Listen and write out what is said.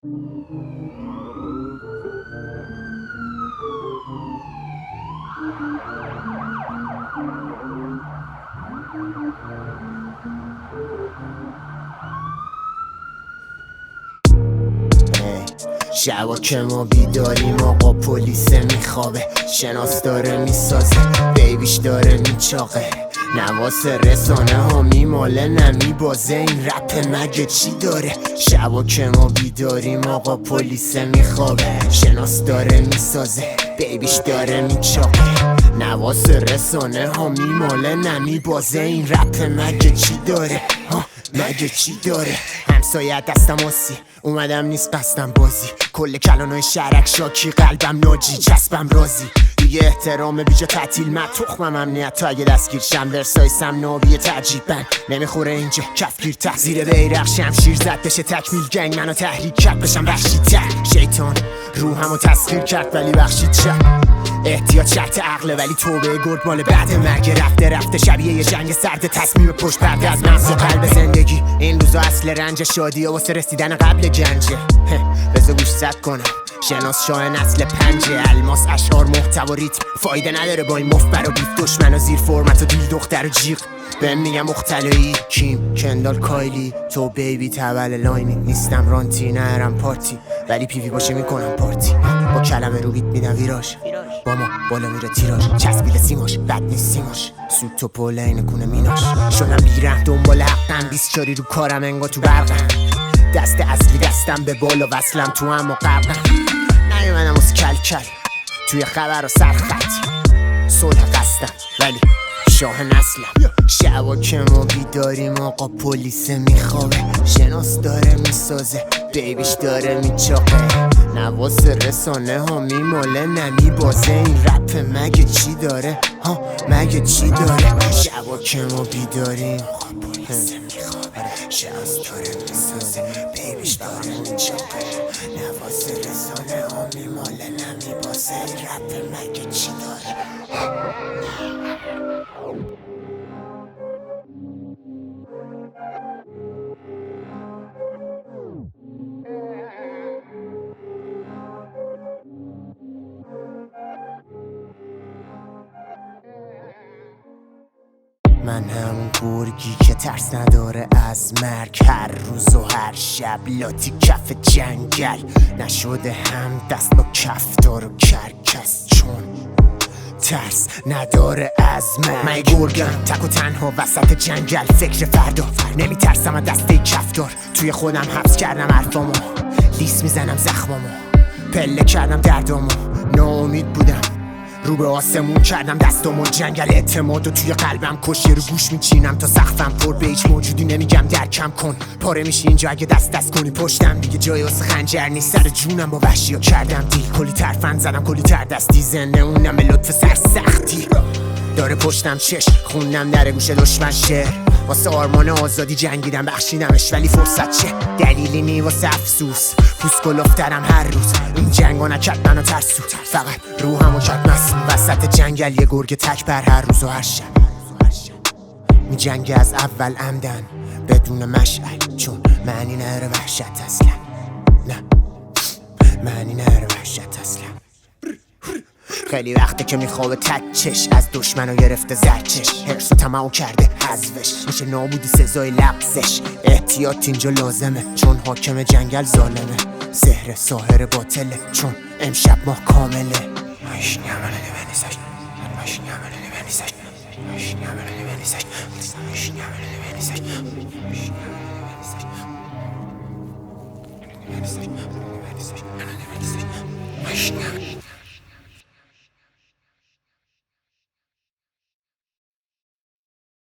شبا که ما بیداریم آقا پلیس میخوابه، شناس داره میسازه، بیبیش داره میچاقه، نواس رسانه ها میماله نمیبازه، این رپ مگه چی داره؟ شبا که ما بیداریم آقا پلیس میخوابه، شناس داره میسازه، بیبیش داره میچاقه، نواس رسانه ها میماله نمیبازه، این رپ مگه چی داره؟ مگه چی داره؟ همسایت دستم آسی اومدم نیست قصدم بازی، کل کلانای شرک شاکی قلبم ناجی چسبم رازی، دیگه احترام بیجا تعطیل من تخمم امنیت تا اگه دستگیر شم، ورسایسم نابی تعجیبن نمیخوره اینجا کفگیر ته، زیر بیرق شمشیر زد بشه تکمیل گنگ منو تحریک کرد بشم بخشید تر، شیطان روحمو تسخیر کرد ولی بخشید شد، احتیاط شرط عقله ولی توبه گرد مال بعد مرگ رفته شبیه یه جنگ سرد، تصمیم پشت پرده از مغز و قلب زندگی، این روزا اصل رنج شادیه واسه رسیدن قبل گنجه، بذار گوش زد کنم شناس شاه نسل پنجه، الماس اشعار محتوا ریتم فایده نداره با این مفبر و بیف، دشمن و زیر فرمت و دیل دختر و جیغ بهم میگم مختلعی کیم کندال کایلی تو بیبی تول لاینی، نیستم رانتی نرم پارتی ولی پیوی باشه میکنم پارتی، با کلمه رو بیت میدم ویراژ با ما بالا میره تیراژ، چسبیل سیماش بد نیست سیماش سود تو پله اینه کونه میناش، شدم بیرم دنبال حقم 20 رو کارم انگا تو برقم، دست اصلی دستم به بالا وصلم تو اما قبرم، نیومدم از کل توی خبر و سرخط صلح قصدم ولی شاه نسلم، شبا که ما بیداریم آقا پلیس میخوابه، شناس داره میسازه، بیبیش داره میچاقه، نواس رسانه ها میماله نمیبازه، این رپ مگه چی داره؟ مگه چی داره؟ شبا که ما بیداریم آقا پلیس میخوابه، شناس داره میسازه، بیبیش داره میچاقه، نواس رسانه ها میماله نمیبازه، این رپ مگه چی داره؟ من همون گرگی که ترس نداره از مرگ، هر روز و هر شب لاتی کف جنگل، نشده هم دست با کفتار و کرکس، چون ترس نداره از من گرگم تک و تنها وسط جنگل، فکر فردا نمیترسم از دسته کفتار، توی خودم حبس کردم حرفامو، لیس میزنم زخمامو، پله کردم دردامو، ناامید بودم رو به آسمون کردم دستامو، جنگل اعتماد و توی قلبم کشی رو گوش میچینم تا سقفم پر به هیچ موجودی نمیگم درکم کن، پاره میشی اینجا اگه دست کنی پشتم، دیگه جای واسه خنجر نیست، سر جونم با وحشیا کردم دیل، کلی ترفند زدم کلی تر دستی، زنده اونم به لطف سر سختی داره پشتم چش، خوندم در گوش دشمن شعر، واسه آرمان آزادی جنگیدم بخشیدمش ولی فرصت چه دلیلی نی واسه افسوس، پوست گلفترم هر روز این جنگا نکرد منو ترسود، فقط روحمو کرد مسموم وسط جنگل، یه گرگ تک بر هر روز و هر شب می جنگ از اول عمدن بدون مشعل، چون معنی نره وحشت اصلا، نه معنی نره وحشت اصلا، خیلی وقته که میخوابه تک چش، از دشمنو گرفته زرچش، حرصو تمام کرده حذفش، میشه نابودی سزای لغزش، احتیاط اینجا لازمه چون حاکم جنگل ظالمه، سحر ساحر باطله چون امشب ماه کامله،